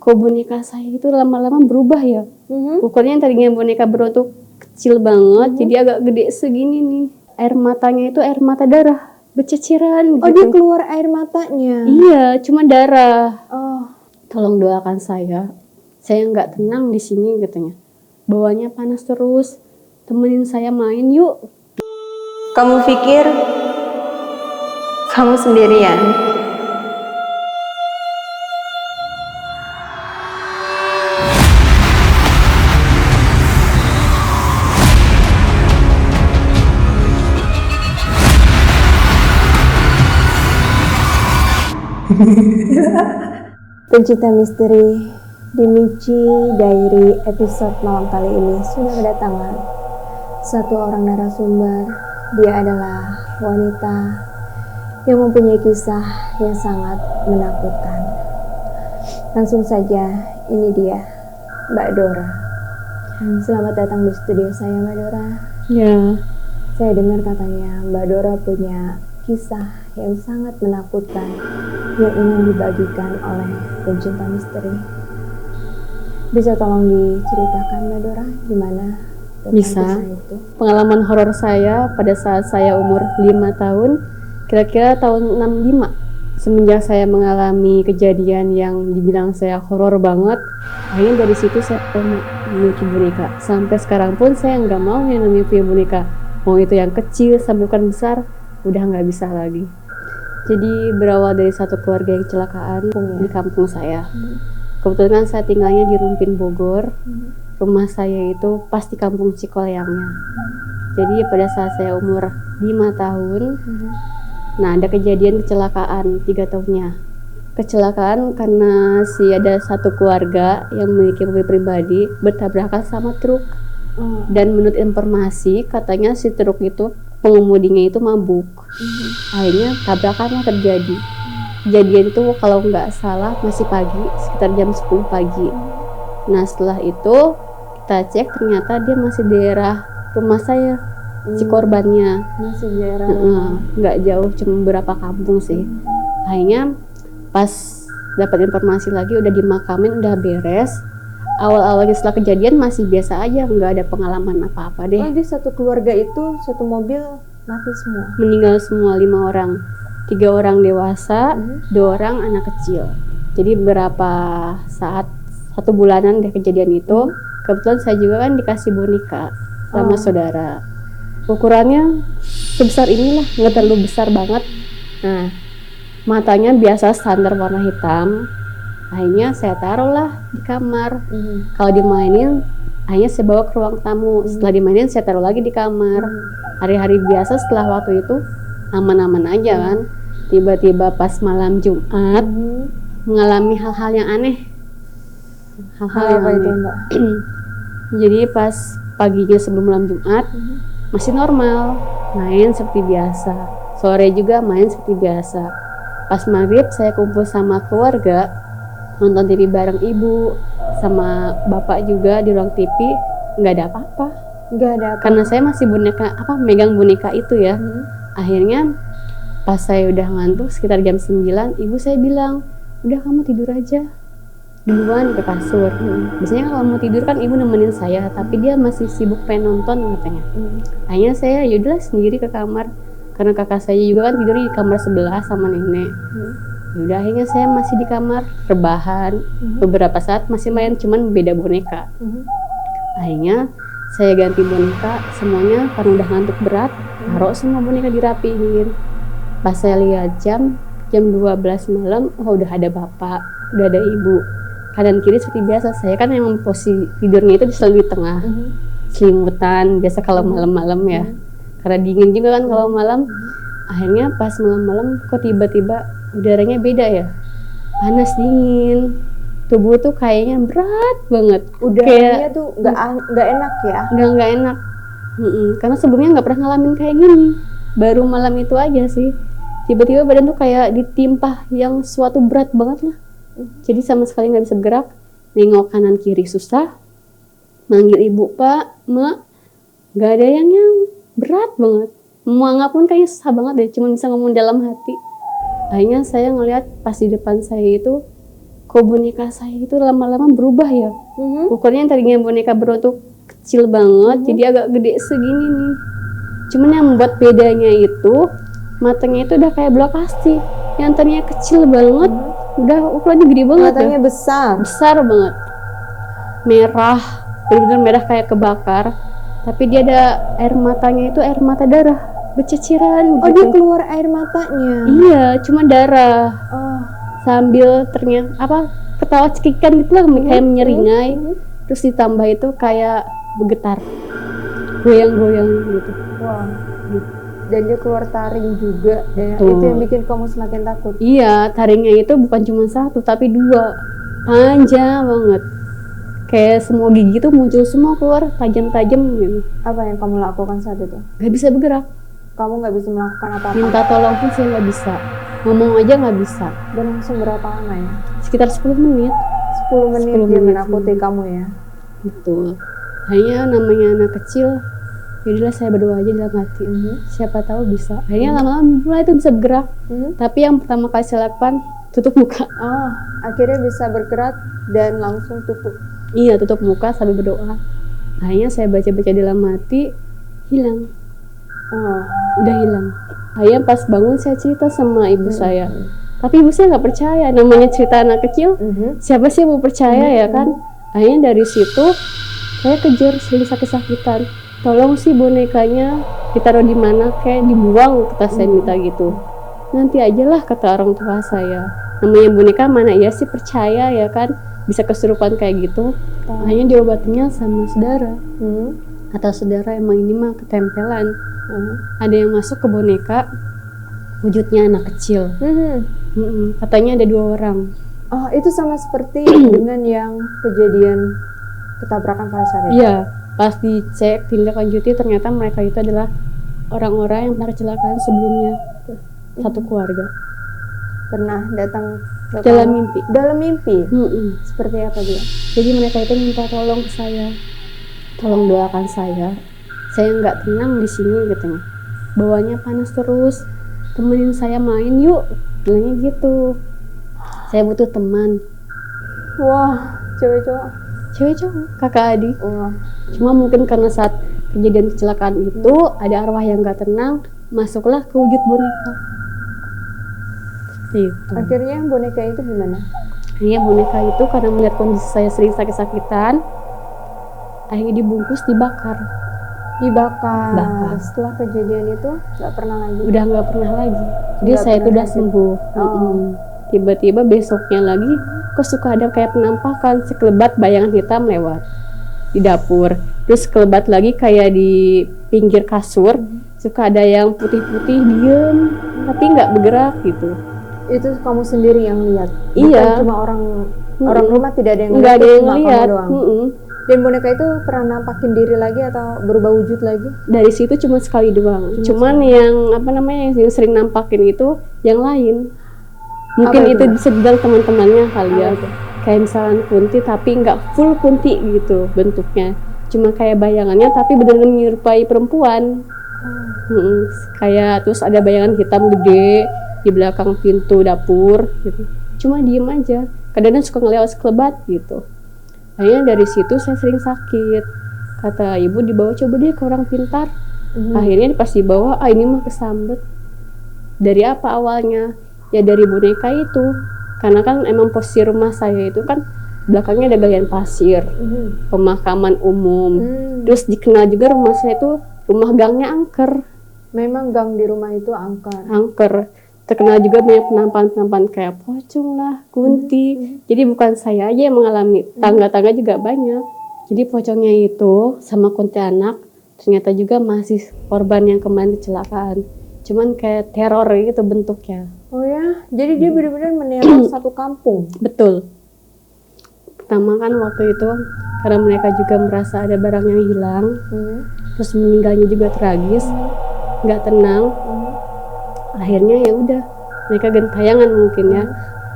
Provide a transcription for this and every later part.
kok boneka saya itu lama-lama berubah ya. Ukurannya yang tadinya boneka berbentuk kecil banget, jadi agak gede segini nih. Air matanya itu air mata darah, berceceran gitu. Oh, dia keluar air matanya? Iya, cuma darah. Oh. Tolong doakan saya nggak tenang di sini katanya. Bawahnya panas terus, temenin saya main yuk. Kamu pikir kamu sendirian? Pencinta misteri di Michi Diary episode malam kali ini sudah kedatangan satu orang narasumber. Dia adalah wanita yang mempunyai kisah yang sangat menakutkan. Langsung saja, ini dia, Mbak Dora. Selamat datang di studio saya, Mbak Dora. Ya. Saya dengar katanya Mbak Dora punya kisah yang sangat menakutkan yang ingin dibagikan oleh pencinta misteri. Bisa tolong diceritakan, Mbak Dora, gimana tentang Bisa. kisah itu? Pengalaman horor saya pada saat saya umur 5 tahun, kira-kira tahun 65. Semenjak saya mengalami kejadian yang dibilang saya horor banget, akhirnya dari situ saya memiliki boneka. Sampai sekarang pun saya nggak mau yang namanya punya boneka. Mau itu yang kecil sampai bukan besar, udah nggak bisa lagi. Jadi berawal dari satu keluarga yang kecelakaan di kampung saya. Kebetulan saya tinggalnya di Rumpin, Bogor. Rumah saya itu pas di kampung Cikoleangnya. Jadi pada saat saya umur 5 tahun, nah ada kejadian kecelakaan 3 tahunnya. Kecelakaan karena ada satu keluarga yang memiliki mobil pribadi bertabrakan sama truk. Dan menurut informasi katanya si truk itu pengemudinya itu mabuk. Akhirnya tabrakanlah terjadi. Kejadian itu kalau nggak salah masih pagi, sekitar jam 10 pagi. Nah setelah itu kita cek ternyata dia masih daerah rumah saya, si korbannya. Masih daerah nggak jauh, cuma beberapa kampung sih. Akhirnya pas dapat informasi lagi udah dimakamin, udah beres. Awal-awalnya setelah kejadian masih biasa aja, nggak ada pengalaman apa-apa deh. Oh, jadi satu keluarga itu, satu mobil mati semua? Meninggal semua 5 orang. 3 orang dewasa, 2 orang anak kecil. Jadi beberapa saat, 1 bulanan dari kejadian itu, kebetulan saya juga kan dikasih boneka sama saudara. Ukurannya sebesar inilah, nggak terlalu besar banget. Nah, matanya biasa standar warna hitam. Akhirnya saya taruhlah di kamar. Kalau dimainin, akhirnya saya bawa ke ruang tamu. Setelah dimainin, saya taruh lagi di kamar. Hari-hari biasa setelah waktu itu aman-aman aja kan. Tiba-tiba pas malam Jumat mengalami hal-hal yang aneh. Hal-hal yang Apa itu, aneh. Mbak? Jadi pas paginya sebelum malam Jumat masih normal, main seperti biasa. Sore juga main seperti biasa. Pas maghrib saya kumpul sama keluarga, nonton TV bareng ibu sama bapak juga di ruang TV, nggak ada apa-apa. Nggak ada apa? Karena saya masih megang boneka itu ya. Akhirnya pas saya udah ngantuk sekitar jam 9, ibu saya bilang, udah kamu tidur aja duluan ke kasur. Biasanya kalau mau tidur kan ibu nemenin saya, tapi dia masih sibuk pengen nonton katanya. Akhirnya saya yaudahlah sendiri ke kamar, karena kakak saya juga kan tidurnya di kamar sebelah sama nenek. Yaudah akhirnya saya masih di kamar rebahan. Beberapa saat masih main, cuman beda boneka. Akhirnya saya ganti boneka semuanya karena udah ngantuk berat, taruh semua boneka dirapihin. Pas saya lihat jam 12 malam, udah ada bapak, udah ada ibu. Kanan kiri seperti biasa, saya kan emang posisi tidurnya itu selalu di tengah. Selimutan, biasa kalau malam-malam ya. Karena dingin juga kan kalau malam. Akhirnya pas malam-malam kok tiba-tiba udaranya beda ya. Panas dingin. Tubuh tuh kayaknya berat banget. Udaranya tuh nggak enak ya? Nggak enak. Karena sebelumnya nggak pernah ngalamin kayak gini. Baru malam itu aja sih. Tiba-tiba badan tuh kayak ditimpa yang suatu berat banget lah. Jadi sama sekali nggak bisa bergerak. Nengok kanan kiri susah. Manggil ibu, Pak, Mak, nggak ada yang berat banget. Mau anggap pun kayaknya susah banget deh. Cuma bisa ngomong dalam hati. Akhirnya saya ngeliat pas di depan saya itu kok boneka saya itu lama-lama berubah ya. Ukurannya yang tadinya boneka berbentuk kecil banget, jadi agak gede segini nih. Cuman yang membuat bedanya itu matanya itu udah kayak bola plastik. Yang tadinya kecil banget, udah ukurannya gede banget. Matanya besar. Besar banget. Merah, benar-benar merah kayak kebakar. Tapi dia ada air matanya itu air mata darah, berceceran Oh, gitu. dia keluar air matanya. Iya, cuma darah. Oh. Sambil ternyata ketawa cekikan gitu lah, kayak menyeringai. Terus ditambah itu kayak bergetar, goyang-goyang gitu. Wah. Dan dia keluar taring juga ya. Betul. Itu yang bikin kamu semakin takut. Iya, taringnya itu bukan cuma satu tapi dua, panjang banget. Kayak semua gigi tuh muncul semua keluar tajam-tajam gitu. Apa yang kamu lakukan saat itu? Gak bisa bergerak. Kamu nggak bisa melakukan apa-apa. Minta tolong pun saya nggak bisa. Ngomong aja nggak bisa. Dan langsung berapa lama ya? Sekitar 10 menit. 10 menit 10 dia menit. menakuti kamu ya. Betul. Hanya namanya anak kecil, jadilah saya berdoa aja dalam hati. Siapa tahu bisa. Akhirnya lama-lama mulai itu bisa bergerak. Tapi yang pertama kali saya lakukan, tutup muka. Oh, akhirnya bisa bergerak dan langsung tutup. Iya, tutup muka sambil berdoa. Akhirnya saya baca-baca dalam hati, hilang. Oh. Udah hilang. Akhirnya pas bangun saya cerita sama ibu saya. Tapi ibu saya nggak percaya, namanya cerita anak kecil. Siapa sih yang mau percaya ya kan? Akhirnya dari situ saya kejar sering sakit-sakitan. Tolong sih bonekanya ditaruh di mana, kayak dibuang, kata saya minta gitu. Nanti aja lah, kata orang tua saya. Namanya boneka mana ya sih percaya ya kan, bisa kesurupan kayak gitu. Akhirnya diobatinya sama saudara. Kata saudara emang ini mah ketempelan. Ada yang masuk ke boneka, wujudnya anak kecil. Katanya ada 2 orang. Oh, itu sama seperti dengan yang kejadian ketabrakan pada saat itu. Iya, pas dicek tindak lanjuti ternyata mereka itu adalah orang-orang yang pernah kecelakaan sebelumnya, satu keluarga. Pernah datang ke Dalam kamu? mimpi. Dalam mimpi. Seperti apa dia? Jadi mereka itu minta tolong ke saya, tolong doakan saya nggak tenang di sini katanya. Bawahnya panas terus, temenin saya main yuk, bilangnya gitu. Saya butuh teman. Wah, cewek-cowok. Cewek cowok, kakak adik. Wah. Cuma mungkin karena saat kejadian kecelakaan itu ada arwah yang nggak tenang, masuklah ke wujud boneka. Gitu. Akhirnya boneka itu gimana? Akhirnya boneka itu karena melihat kondisi saya sering sakit-sakitan, akhirnya dibungkus, dibakar. Bakar. Setelah kejadian itu nggak pernah lagi. Udah nggak pernah lagi. Jadi Nggak saya itu pernah udah lagi. sembuh. Tiba-tiba besoknya lagi, kok suka ada kayak penampakan, sekelebat bayangan hitam lewat di dapur. Terus sekelebat lagi kayak di pinggir kasur, suka ada yang putih-putih diem, tapi nggak bergerak gitu. Itu kamu sendiri yang lihat. Iya. Bukan cuma orang rumah tidak ada yang Nggak ada yang cuma kamu lihat. doang. Dan boneka itu pernah nampakin diri lagi atau berubah wujud lagi? Dari situ cuma sekali doang. Cuman yang apa namanya yang sering nampakin itu yang lain. Mungkin Apa itu itu? bisa dibilang teman-temannya kali ya. Apa itu? Kayak misalkan kunti tapi nggak full kunti gitu bentuknya. Cuma kayak bayangannya tapi benar-benar menyerupai perempuan. Kayak terus ada bayangan hitam gede di belakang pintu dapur gitu. Cuma diem aja. Kadang-kadang suka ngelewat sekelebat gitu. Akhirnya dari situ saya sering sakit. Kata ibu dibawa coba deh ke orang pintar. Akhirnya pas dibawa, ini mah kesambet. Dari apa awalnya? Ya dari boneka itu. Karena kan emang posisi rumah saya itu kan belakangnya ada galian pasir, pemakaman umum. Terus dikenal juga rumah saya itu rumah gangnya angker. Memang gang di rumah itu angker. Terkenal juga banyak penampakan-penampakan kayak pocong lah, kunti. Jadi bukan saya aja yang mengalami, tangga-tangga juga banyak. Jadi pocongnya itu sama kuntilanak ternyata juga masih korban yang kemarin kecelakaan. Cuman kayak teror gitu bentuknya. Oh ya, jadi dia benar-benar meneror satu kampung. Betul. Pertama kan waktu itu karena mereka juga merasa ada barang yang hilang, terus meninggalnya juga tragis, nggak tenang. Akhirnya ya udah mereka gentayangan mungkin ya.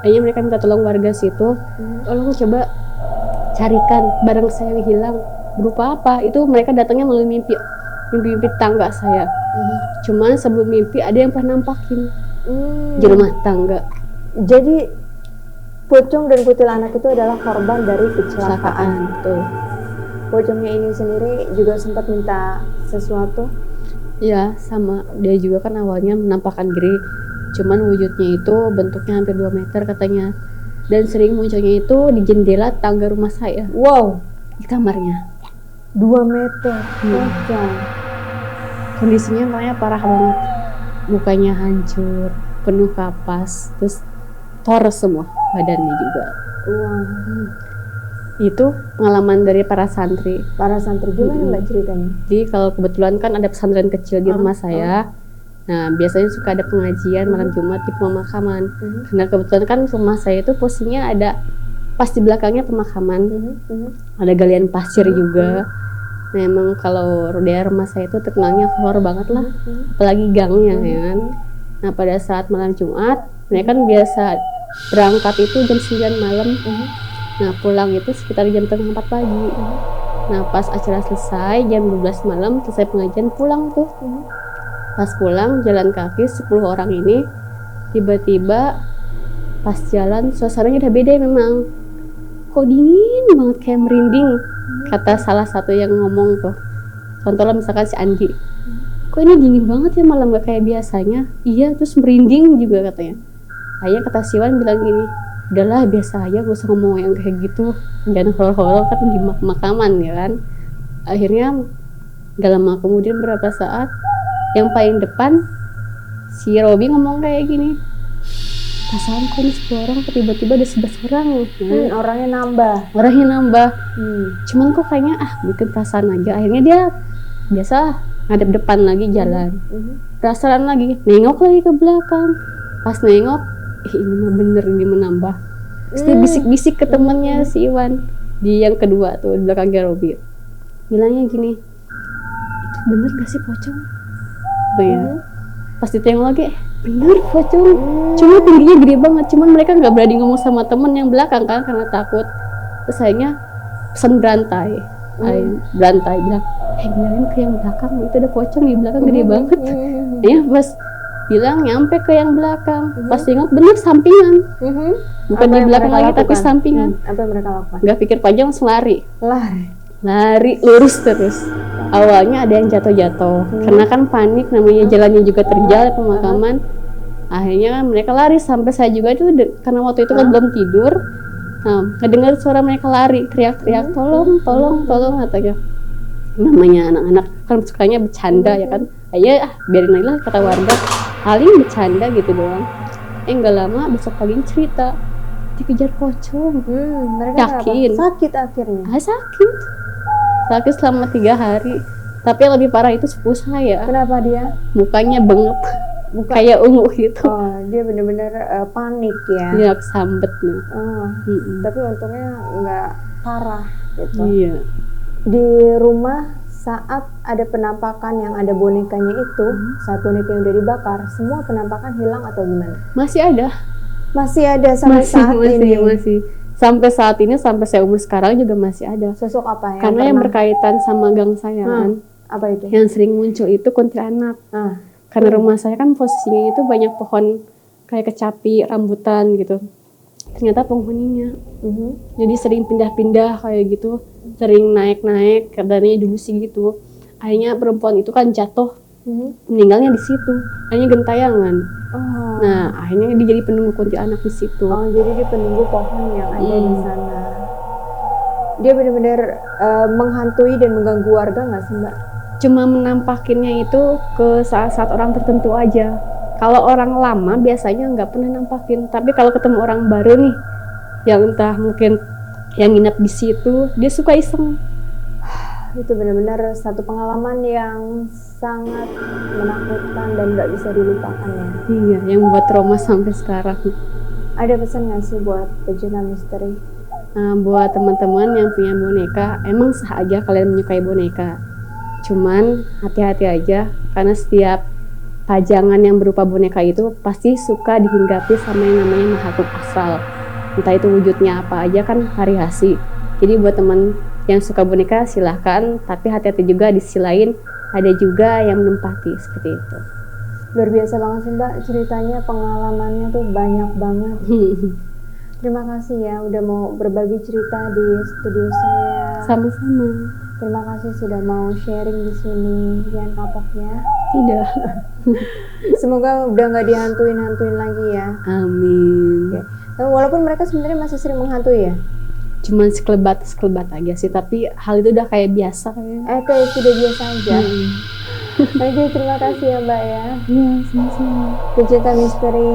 Akhirnya mereka minta tolong warga situ, tolong coba carikan barang saya yang hilang. Berupa apa? Itu mereka datangnya melalui mimpi tangga saya. Cuman sebelum mimpi ada yang pernah nampakin di rumah tangga. Jadi Pocong dan kuntilanak itu adalah korban dari kecelakaan. Betul. Pocongnya ini sendiri juga sempat minta sesuatu. Ya, sama. Dia juga kan awalnya menampakkan diri, cuman wujudnya itu bentuknya hampir 2 meter katanya. Dan sering munculnya itu di jendela tangga rumah saya, Wow, di kamarnya. 2 meter. Pocong. Kondisinya makanya parah banget. Mukanya hancur, penuh kapas, terus tores semua badannya juga. Wow. Itu pengalaman dari para santri. Para santri gimana Mbak ceritanya? Jadi kalau kebetulan kan ada pesantren kecil di rumah saya. Nah, biasanya suka ada pengajian malam Jumat di pemakaman. Karena kebetulan kan rumah saya itu posisinya ada pas di belakangnya pemakaman. Ada galian pasir juga. Nah, emang kalau daerah rumah saya itu terkenalnya horor banget lah. Apalagi gangnya ya kan. Nah, pada saat malam Jumat, mereka kan biasa berangkat itu jam 9 malam. Nah, pulang itu sekitar jam 3:30 pagi. Nah, pas acara selesai jam 12 malam, selesai pengajian, pulang tuh. Pas pulang, jalan kaki 10 orang ini, tiba-tiba pas jalan, suasananya udah beda memang. Kok dingin banget, kayak merinding. Kata salah satu yang ngomong tuh. Contohnya misalkan si Andi. Kok ini dingin banget ya, malam gak kayak biasanya? Iya, terus merinding juga katanya. Ayah kata Siwan bilang gini, udahlah biasa aja, gak usah ngomong yang kayak gitu, jangan horor-horor kan di makaman ya kan. Akhirnya gak lama kemudian berapa saat, yang paling depan si Robi ngomong kayak gini, perasaan kok ini 10 orang tiba-tiba ada 11 orang ya. Orangnya nambah. Cuman kok kayaknya mungkin perasaan aja. Akhirnya dia biasa ngadep depan lagi jalan, perasaan lagi nengok lagi ke belakang. Pas nengok, ini mah bener, ini menambah. Terus dia bisik-bisik ke temennya si Iwan di yang kedua tuh di belakangnya Robi, bilangnya gini, itu bener gak sih pocong? Pas ditengok lagi, bener pocong. Cuma tingginya gede banget, cuman mereka nggak berani ngomong sama temen yang belakang kan karena takut. Terus akhirnya pesan berantai, bilang, bilangin ke yang belakang itu ada pocong di belakang gede banget. Ya pas bilang nyampe ke yang belakang, pas tengok bener sampingan, bukan di belakang lagi tapi sampingan. Apa yang mereka lakukan? Nggak pikir panjang, langsung lari lurus terus. Awalnya ada yang jatuh-jatuh karena kan panik, namanya jalannya juga terjal pemakaman. Akhirnya mereka lari sampai saya juga itu karena waktu itu kan belum tidur. Nah, ngedengar suara mereka lari teriak-teriak, tolong katanya. Namanya anak-anak kan sukanya bercanda ya kan, ayo biarin aja lah kata warga, paling bercanda gitu doang. Nggak lama besok pagi cerita dikejar pocong. Mereka yakin sakit akhirnya. Sakit selama 3 hari. Tapi yang lebih parah itu sepupu saya. Kenapa dia? Mukanya bengep, kayak ungu gitu. Oh, dia benar-benar panik ya. Dia kesambet nih. Tapi untungnya nggak parah gitu. Iya. Di rumah saat ada penampakan yang ada bonekanya itu, saat bonekanya udah dibakar, semua penampakan hilang atau gimana? Masih ada sampai saat ini. Masih. Sampai saat ini, sampai saya umur sekarang juga masih ada. Sosok apa ya? Karena yang berkaitan sama gang saya kan. Apa itu? Yang sering muncul itu kuntilanak. Karena rumah saya kan posisinya itu banyak pohon kayak kecapi, rambutan gitu. Ternyata penghuninya. Jadi sering pindah-pindah kayak gitu. Sering naik-naik, katanya dulu sih gitu. Akhirnya perempuan itu kan jatuh, meninggalnya di situ. Akhirnya gentayangan. Nah, akhirnya dia jadi penunggu kuntilanak di situ. Jadi dia penunggu pohon yang ada di sana. Dia benar-benar menghantui dan mengganggu warga nggak sih Mbak? Cuma menampakinnya itu ke saat-saat orang tertentu aja. Kalau orang lama biasanya nggak pernah nampakin. Tapi kalau ketemu orang baru nih, yang entah mungkin yang nginep di situ, dia suka iseng. Itu benar-benar satu pengalaman yang sangat menakutkan dan nggak bisa dilupakan ya. Iya, yang buat trauma sampai sekarang. Ada pesan nggak sih buat pecinta misteri? Buat teman-teman yang punya boneka, emang sah aja kalian menyukai boneka. Cuman hati-hati aja, karena setiap pajangan yang berupa boneka itu pasti suka dihinggapi sama yang namanya makhluk astral. Entah itu wujudnya apa aja kan variasi. Jadi buat teman yang suka boneka silahkan, tapi hati-hati juga di sisi lain ada juga yang menempati seperti itu. Luar biasa banget sih Mbak ceritanya, pengalamannya tuh banyak banget. Terima kasih ya udah mau berbagi cerita di studio saya. Sama-sama. Terima kasih sudah mau sharing di sini. Jangan kapok ya. Tidak. Semoga udah nggak dihantuin lagi ya. Amin. Oke. Tapi walaupun mereka sebenarnya masih sering menghantui ya. Cuman sekelebat aja sih, tapi hal itu udah kayak biasa kayak. Kayak sudah biasa aja. Hmm. Oke, terima kasih ya Mbak ya. Iya, sama-sama. Pecinta misteri,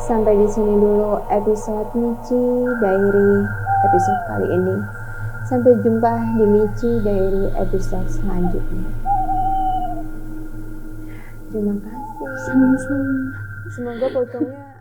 sampai di sini dulu episode Michi Diary episode kali ini. Sampai jumpa di Michi Diary episode selanjutnya. Terima kasih. Sama-sama. Semoga pocongnya